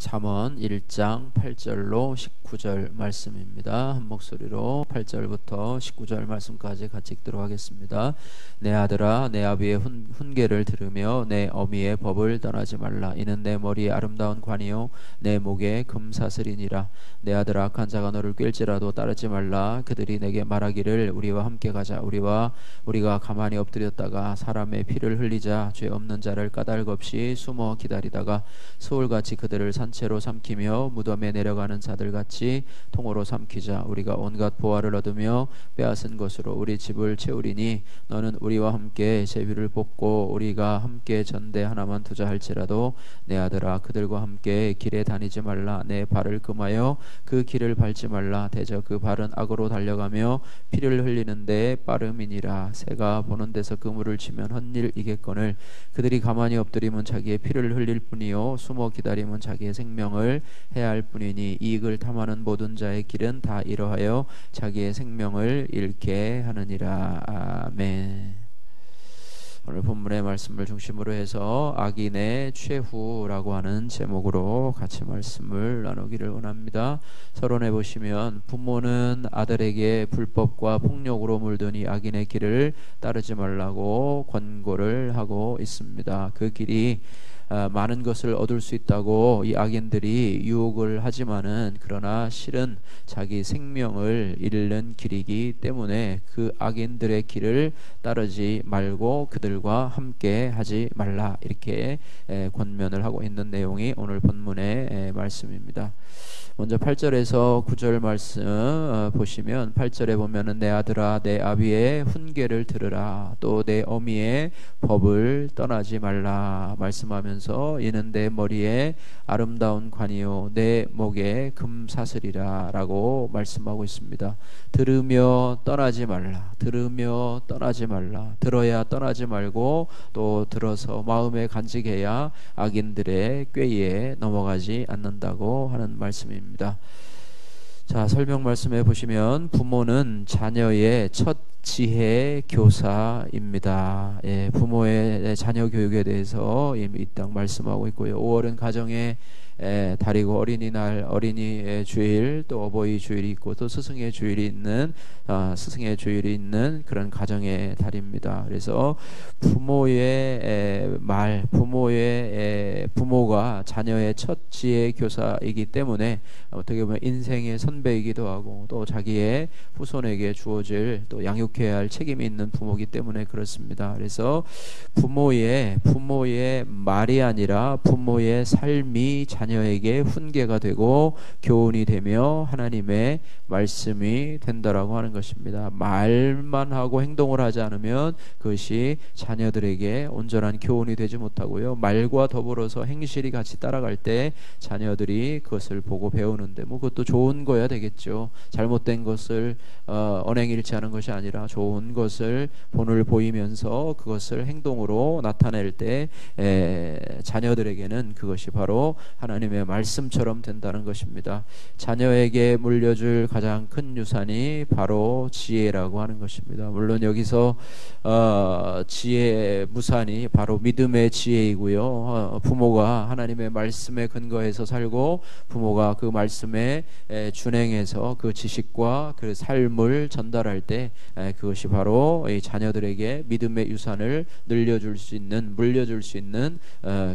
잠언 1장 8절로 19절 말씀입니다. 한 목소리로 8절부터 19절 말씀까지 같이 읽도록 하겠습니다. 내 아들아, 내 아비의 훈계를 들으며 내 어미의 법을 떠나지 말라. 이는 내 머리에 아름다운 관이요 내 목에 금사슬이니라. 내 아들아, 악한 자가 너를 꿰일지라도 따르지 말라. 그들이 내게 말하기를 우리와 함께 가자. 우리가 가만히 엎드렸다가 사람의 피를 흘리자. 죄 없는 자를 까닭없이 숨어 기다리다가 소울같이 그들을 산채로 삼키며 무덤에 내려가는 자들같이 통으로 삼키자. 우리가 온갖 보화를 얻으며 빼앗은 것으로 우리 집을 채우리니 너는 우리와 함께 제비를 뽑고 우리가 함께 전대 하나만 두자 할지라도 내 아들아, 그들과 함께 길에 다니지 말라. 내 발을 금하여 그 길을 밟지 말라. 대저 그 발은 악으로 달려가며 피를 흘리는 데 빠름이니라. 새가 보는 데서 그물을 치면 헛일이겠거늘 그들이 가만히 엎드리면 자기의 피를 흘릴 뿐이요 숨어 기다리면 자기의 생명을 해할 뿐이니 이익을 탐하는 모든 자의 길은 다 이러하여 자기의 생명을 잃게 하느니라. 아멘. 오늘 본문의 말씀을 중심으로 해서 악인의 최후라고 하는 제목으로 같이 말씀을 나누기를 원합니다. 서론해 보시면 부모는 아들에게 불법과 폭력으로 물드니 악인의 길을 따르지 말라고 권고를 하고 있습니다. 그 길이 많은 것을 얻을 수 있다고 이 악인들이 유혹을 하지만은 그러나 실은 자기 생명을 잃는 길이기 때문에 그 악인들의 길을 따르지 말고 그들과 함께 하지 말라, 이렇게 권면을 하고 있는 내용이 오늘 본문의 말씀입니다. 먼저 8절에서 9절 말씀 보시면 8절에 보면은 내 아들아, 내 아비의 훈계를 들으라. 또 내 어미의 법을 떠나지 말라 말씀하면서 이는 내 머리에 아름다운 관이요 내 목에 금사슬이라 라고 말씀하고 있습니다. 들으며 떠나지 말라. 들으며 떠나지 말라. 들어야 떠나지 말고 또 들어서 마음에 간직해야 악인들의 꾀에 넘어가지 않는다고 하는 말씀입니다. 자, 설명 말씀해 보시면 부모는 자녀의 첫 지혜 교사입니다. 부모의 자녀 교육에 대해서 이 땅 말씀하고 있고요. 5월은 가정의 달이고 어린이날, 어린이 주일, 또 어버이 주일이 있고 또 스승의 주일이 있는 그런 가정의 달입니다. 그래서 부모의 말, 부모가 자녀의 첫 지혜 교사이기 때문에 어떻게 보면 인생의 선배이기도 하고 또 자기의 후손에게 주어질 또 양육해야 할 책임이 있는 부모이기 때문에 그렇습니다. 그래서 부모의 말이 아니라 부모의 삶이 자녀에게 훈계가 되고 교훈이 되며 하나님의 말씀이 된다라고 하는 것입니다. 말만 하고 행동을 하지 않으면 그것이 자녀들에게 온전한 교훈이 되지 못하고요. 말과 더불어서 행실이 같이 따라갈 때 자녀들이 그것을 보고 배우는데 그것도 좋은 거야 되겠죠. 잘못된 것을 언행일치하는 것이 아니라 좋은 것을 본을 보이면서 그것을 행동으로 나타낼 때 자녀들에게는 그것이 바로 하나님의 말씀처럼 된다는 것입니다. 자녀에게 물려줄 가장 큰 유산이 바로 지혜라고 하는 것입니다. 물론 여기서 지혜 무산이 바로 믿음의 지혜이고요. 부모가 하나님의 말씀에 근거해서 살고 부모가 그 말씀에 준행해서 그 지식과 그 삶을 전달할 때 그것이 바로 이 자녀들에게 믿음의 유산을 물려줄 수 있는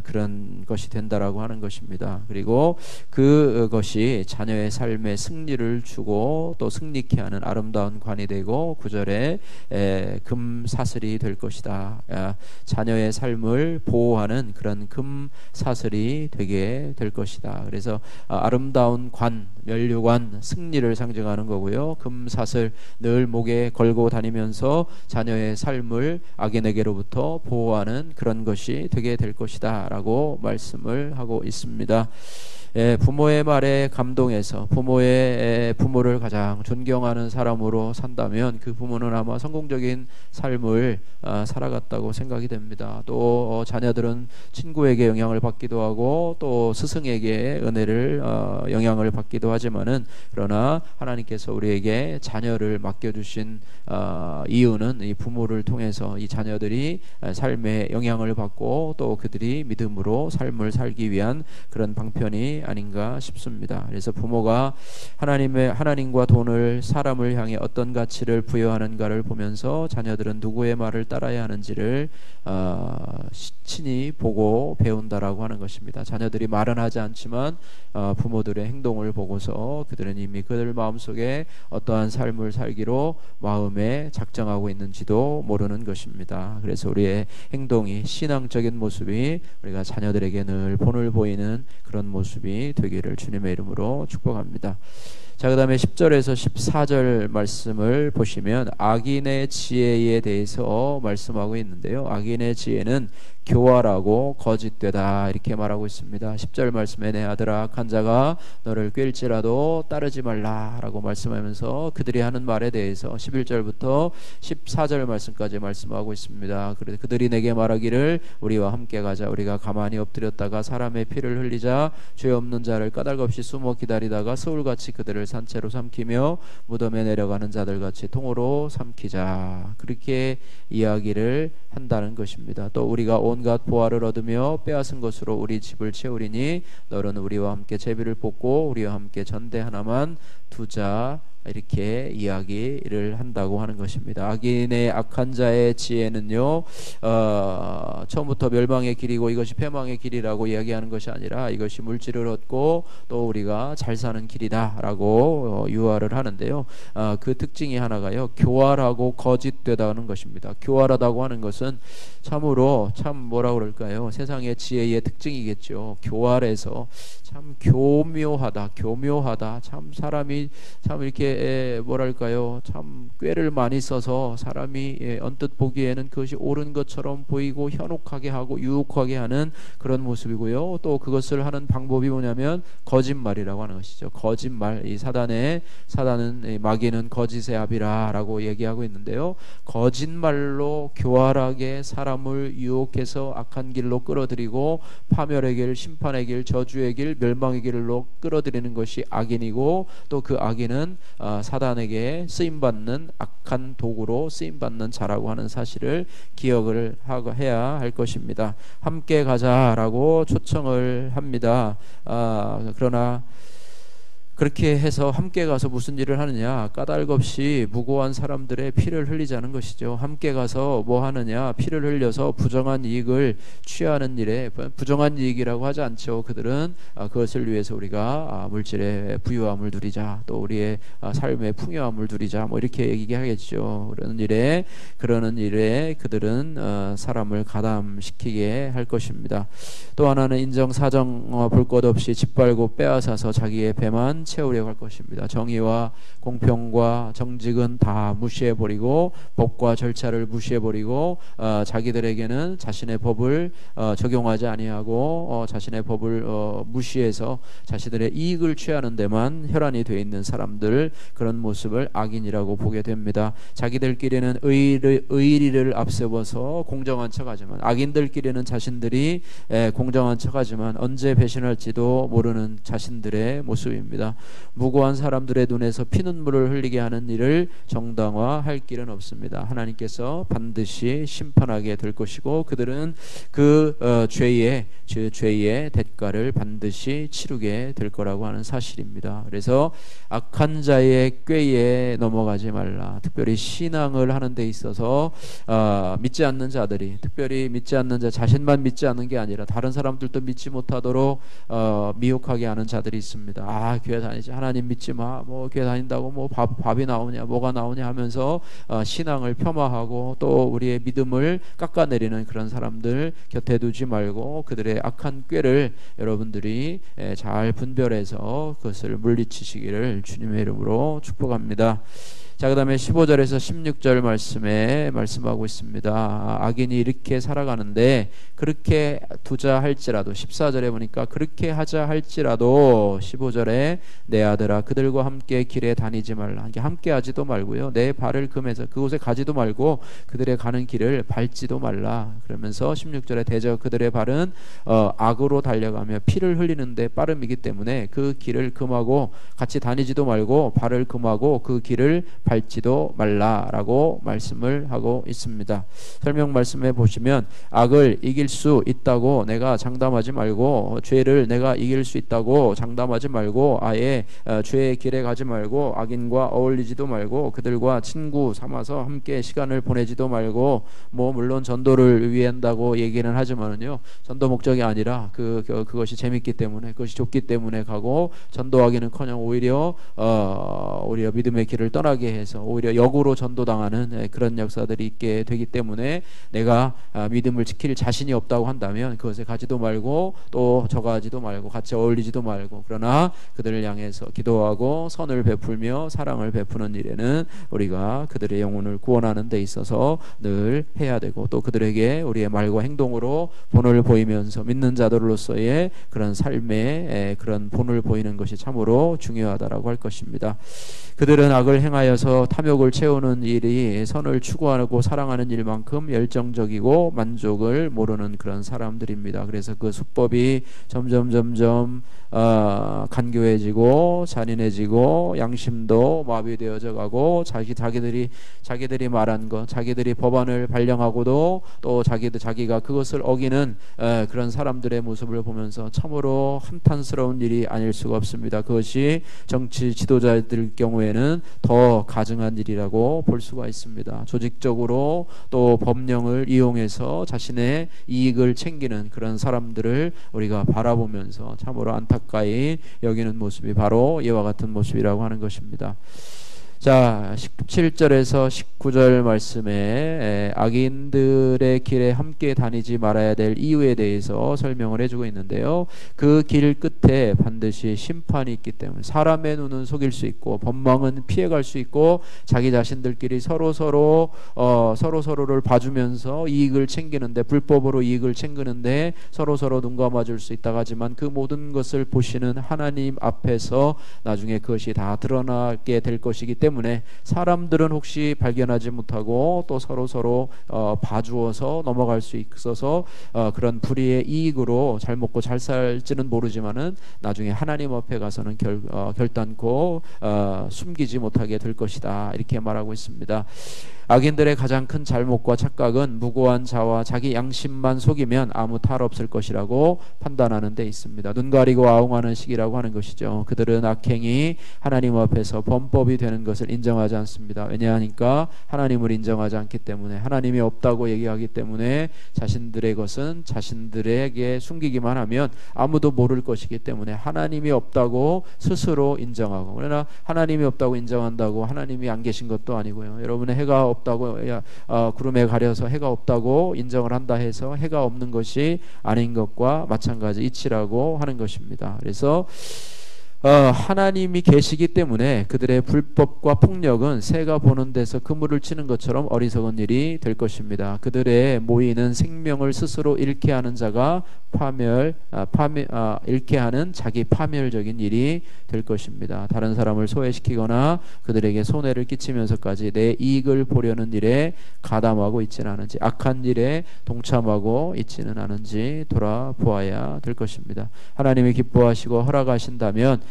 그런 것이 된다라고 하는 것입니다. 그리고 그것이 자녀의 삶에 승리를 주고 또 승리케 하는 아름다운 관이 되고 9절에 금사슬이 될 것이다. 자녀의 삶을 보호하는 그런 금사슬이 되게 될 것이다. 그래서 아름다운 관, 면류관, 승리를 상징하는 거고요. 금사슬, 늘 목에 걸고 다니면서 자녀의 삶을 악인에게로부터 보호하는 그런 것이 되게 될 것이다 라고 말씀을 하고 있습니다. 부모의 말에 감동해서 부모를 가장 존경하는 사람으로 산다면 그 부모는 아마 성공적인 삶을 살아갔다고 생각이 됩니다. 또 자녀들은 친구에게 영향을 받기도 하고 또 스승에게 은혜를 영향을 받기도 하지만은 그러나 하나님께서 우리에게 자녀를 맡겨주신 이유는 이 부모를 통해서 이 자녀들이 삶의 영향을 받고 또 그들이 믿음으로 삶을 살기 위한 그런 방편이 아닌가 싶습니다. 그래서 부모가 하나님과 돈을, 사람을 향해 어떤 가치를 부여하는가를 보면서 자녀들은 누구의 말을 따라야 하는지를 친히 보고 배운다라고 하는 것입니다. 자녀들이 말은 하지 않지만 부모들의 행동을 보고서 그들은 이미 그들 마음속에 어떠한 삶을 살기로 마음에 작정하고 있는지도 모르는 것입니다. 그래서 우리의 행동이, 신앙적인 모습이 우리가 자녀들에게 늘 본을 보이는 그런 모습이 되기를 주님의 이름으로 축복합니다. 자, 그 다음에 10절에서 14절 말씀을 보시면 악인의 지혜에 대해서 말씀하고 있는데요. 악인의 지혜는 교활하고 거짓되다 이렇게 말하고 있습니다. 10절 말씀에 내 아들아 악한 자가 너를 꾀일지라도 따르지 말라라고 말씀하면서 그들이 하는 말에 대해서 11절부터 14절 말씀까지 말씀하고 있습니다. 그래서 그들이 내게 말하기를 우리와 함께 가자. 우리가 가만히 엎드렸다가 사람의 피를 흘리자. 죄 없는 자를 까닭없이 숨어 기다리다가 서울같이 그들을 산채로 삼키며 무덤에 내려가는 자들같이 통으로 삼키자. 그렇게 이야기를 한다는 것입니다. 또 우리가 온갖 보화를 얻으며 빼앗은 것으로 우리 집을 채우리니 너는 우리와 함께 제비를 뽑고 우리와 함께 전대 하나만 두자. 이렇게 이야기를 한다고 하는 것입니다. 악인의 악한 자의 지혜는요, 처음부터 멸망의 길이고 이것이 패망의 길이라고 이야기하는 것이 아니라 이것이 물질을 얻고 또 우리가 잘 사는 길이다라고 유화를 하는데요. 그 특징이 하나가요, 교활하고 거짓되다는 것입니다. 교활하다고 하는 것은 참으로 참 뭐라 그럴까요? 세상의 지혜의 특징이겠죠. 교활해서 참 교묘하다, 참 사람이 참 이렇게 뭐랄까요, 참 꾀를 많이 써서 사람이 언뜻 보기에는 그것이 옳은 것처럼 보이고 현혹하게 하고 유혹하게 하는 그런 모습이고요. 또 그것을 하는 방법이 뭐냐면 거짓말이라고 하는 것이죠. 거짓말. 이 사단은 마귀는 거짓의 아비라라고 얘기하고 있는데요. 거짓말로 교활하게 사람을 유혹해서 악한 길로 끌어들이고 파멸의 길, 심판의 길, 저주의 길, 멸망의 길로 끌어들이는 것이 악인이고 또 그 악인은 사단에게 쓰임받는 악한 도구로 쓰임받는 자라고 하는 사실을 기억을 해야 할 것입니다. 함께 가자라고 초청을 합니다. 그러나 그렇게 해서 함께 가서 무슨 일을 하느냐? 까닭없이 무고한 사람들의 피를 흘리자는 것이죠. 함께 가서 뭐 하느냐? 피를 흘려서 부정한 이익을 취하는 일에, 부정한 이익이라고 하지 않죠. 그들은 그것을 위해서 우리가 물질의 부유함을 누리자, 또 우리의 삶의 풍요함을 누리자, 뭐 이렇게 얘기하겠죠. 그러는 일에 그들은 사람을 가담시키게 할 것입니다. 또 하나는 인정사정 볼 것 없이 짓밟고 빼앗아서 자기의 배만 채우려고 할 것입니다. 정의와 공평과 정직은 다 무시해버리고 법과 절차를 무시해버리고 자기들에게는 자신의 법을 적용하지 아니하고 자신의 법을 무시해서 자신들의 이익을 취하는 데만 혈안이 되어 있는 사람들, 그런 모습을 악인이라고 보게 됩니다. 자기들끼리는 의리를 앞세워서 공정한 척하지만 악인들끼리는 자신들이 공정한 척하지만 언제 배신할지도 모르는 자신들의 모습입니다. 무고한 사람들의 눈에서 피눈물을 흘리게 하는 일을 정당화할 길은 없습니다. 하나님께서 반드시 심판하게 될 것이고 그들은 그 죄의 대가를 반드시 치르게 될 거라고 하는 사실입니다. 그래서 악한 자의 꾀에 넘어가지 말라. 특별히 신앙을 하는 데 있어서 믿지 않는 자들이, 특별히 믿지 않는 자 자신만 믿지 않는 게 아니라 다른 사람들도 믿지 못하도록 미혹하게 하는 자들이 있습니다. 교회 다니지, 하나님 믿지 마, 뭐 교회 다닌다고 뭐 밥이 나오냐 뭐가 나오냐 하면서 신앙을 폄하하고 또 우리의 믿음을 깎아내리는 그런 사람들 곁에 두지 말고 그들의 악한 꾀를 여러분들이 잘 분별해서 그것을 물리치시기를 주님의 이름으로 축복합니다. 자, 그 다음에 15절에서 16절 말씀에 말씀하고 있습니다. 악인이 이렇게 살아가는데 그렇게 두자 할지라도, 14절에 보니까 그렇게 하자 할지라도 15절에 내 아들아 그들과 함께 길에 다니지 말라. 함께 하지도 말고요, 내 발을 금해서 그곳에 가지도 말고 그들의 가는 길을 밟지도 말라. 그러면서 16절에 대저 그들의 발은 악으로 달려가며 피를 흘리는데 빠름이기 때문에 그 길을 금하고 같이 다니지도 말고 발을 금하고 그 길을 밟지도 말라라고 말씀을 하고 있습니다. 설명 말씀해 보시면 악을 이길 수 있다고 내가 장담하지 말고, 죄를 내가 이길 수 있다고 장담하지 말고, 아예 죄의 길에 가지 말고, 악인과 어울리지도 말고, 그들과 친구 삼아서 함께 시간을 보내지도 말고, 뭐 물론 전도를 위한다고 얘기는 하지만은요, 전도 목적이 아니라 그것이 재밌기 때문에, 그것이 좋기 때문에 가고, 전도하기는커녕 오히려 믿음의 길을 떠나게 해서 오히려 역으로 전도당하는 그런 역사들이 있게 되기 때문에, 내가 믿음을 지킬 자신이 없다고 한다면 그것에 가지도 말고 또 저가지도 말고 같이 어울리지도 말고, 그러나 그들을 향해서 기도하고 선을 베풀며 사랑을 베푸는 일에는 우리가 그들의 영혼을 구원하는 데 있어서 늘 해야 되고, 또 그들에게 우리의 말과 행동으로 본을 보이면서 믿는 자들로서의 그런 삶의 그런 본을 보이는 것이 참으로 중요하다라고 할 것입니다. 그들은 악을 행하여서 탐욕을 채우는 일이 선을 추구하고 사랑하는 일만큼 열정적이고 만족을 모르는 그런 사람들입니다. 그래서 그 수법이 점점 간교해지고 잔인해지고 양심도 마비되어져 가고, 자기들이 말한 것, 자기들이 법안을 발령하고도 또 자기가 그것을 어기는 그런 사람들의 모습을 보면서 참으로 한탄스러운 일이 아닐 수가 없습니다. 그것이 정치 지도자들 경우에는 더 가증한 일이라고 볼 수가 있습니다. 조직적으로 또 법령을 이용해서 자신의 이익을 챙기는 그런 사람들을 우리가 바라보면서 참으로 안타까이 여기는 모습이 바로 이와 같은 모습이라고 하는 것입니다. 자, 17절에서 19절 말씀에 악인들의 길에 함께 다니지 말아야 될 이유에 대해서 설명을 해주고 있는데요, 그 길 끝에 반드시 심판이 있기 때문에, 사람의 눈은 속일 수 있고 법망은 피해갈 수 있고, 자기 자신들끼리 서로를 봐주면서 이익을 챙기는데, 불법으로 이익을 챙기는데 서로 눈 감아줄 수 있다고 하지만, 그 모든 것을 보시는 하나님 앞에서 나중에 그것이 다 드러나게 될 것이기 때문에, 사람들은 혹시 발견하지 못하고 또 서로 봐주어서 넘어갈 수 있어서 그런 불의의 이익으로 잘 먹고 잘 살지는 모르지만은 나중에 하나님 앞에 가서는 결단코 숨기지 못하게 될 것이다, 이렇게 말하고 있습니다. 악인들의 가장 큰 잘못과 착각은 무고한 자와 자기 양심만 속이면 아무 탈 없을 것이라고 판단하는 데 있습니다. 눈 가리고 아웅하는 시기라고 하는 것이죠. 그들은 악행이 하나님 앞에서 범법이 되는 것을 인정하지 않습니다. 왜냐하니까 하나님을 인정하지 않기 때문에, 하나님이 없다고 얘기하기 때문에, 자신들의 것은 자신들에게 숨기기만 하면 아무도 모를 것이기 때문에 하나님이 없다고 스스로 인정하고, 그러나 하나님이 없다고 인정한다고 하나님이 안 계신 것도 아니고요. 여러분의 해가 없다고 구름에 가려서 해가 없다고 인정을 한다 해서 해가 없는 것이 아닌 것과 마찬가지 이치라고 하는 것입니다. 그래서 하나님이 계시기 때문에 그들의 불법과 폭력은 새가 보는 데서 그물을 치는 것처럼 어리석은 일이 될 것입니다. 그들의 모이는 생명을 스스로 잃게 하는 자가 잃게 하는 자기 파멸적인 일이 될 것입니다. 다른 사람을 소외시키거나 그들에게 손해를 끼치면서까지 내 이익을 보려는 일에 가담하고 있지는 않은지, 악한 일에 동참하고 있지는 않은지 돌아보아야 될 것입니다. 하나님이 기뻐하시고 허락하신다면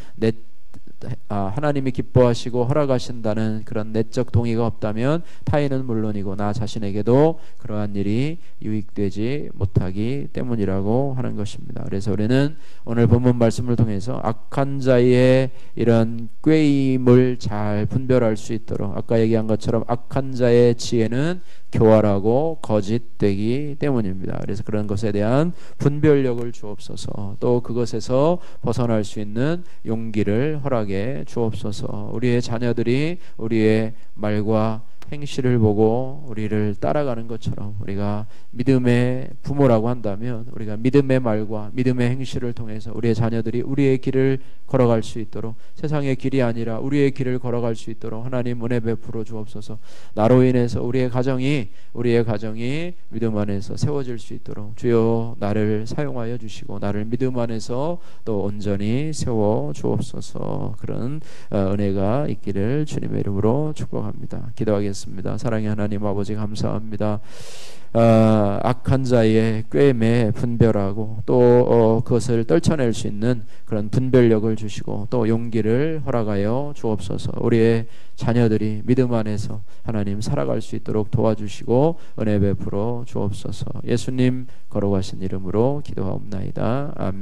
하나님이 기뻐하시고 허락하신다는 그런 내적 동의가 없다면 타인은 물론이고 나 자신에게도 그러한 일이 유익되지 못하기 때문이라고 하는 것입니다. 그래서 우리는 오늘 본문 말씀을 통해서 악한 자의 이런 꾀임을 잘 분별할 수 있도록, 아까 얘기한 것처럼 악한 자의 지혜는 교활하고 거짓되기 때문입니다. 그래서 그런 것에 대한 분별력을 주옵소서, 또 그것에서 벗어날 수 있는 용기를 허락해 주옵소서. 우리의 자녀들이 우리의 말과 행실을 보고 우리를 따라가는 것처럼, 우리가 믿음의 부모라고 한다면 우리가 믿음의 말과 믿음의 행실을 통해서 우리의 자녀들이 우리의 길을 걸어갈 수 있도록, 세상의 길이 아니라 우리의 길을 걸어갈 수 있도록 하나님 은혜 베풀어 주옵소서. 나로 인해서 우리의 가정이 믿음 안에서 세워질 수 있도록 주여 나를 사용하여 주시고 나를 믿음 안에서 또 온전히 세워 주옵소서. 그런 은혜가 있기를 주님의 이름으로 축복합니다. 기도하겠습니다. 기도하겠습니다. 사랑의 하나님 아버지 감사합니다. 악한 자의 꾀임에 분별하고 또 그것을 떨쳐낼 수 있는 그런 분별력을 주시고 또 용기를 허락하여 주옵소서. 우리의 자녀들이 믿음 안에서 하나님 살아갈 수 있도록 도와주시고 은혜 베풀어 주옵소서. 예수님 거룩하신 이름으로 기도하옵나이다. 아멘.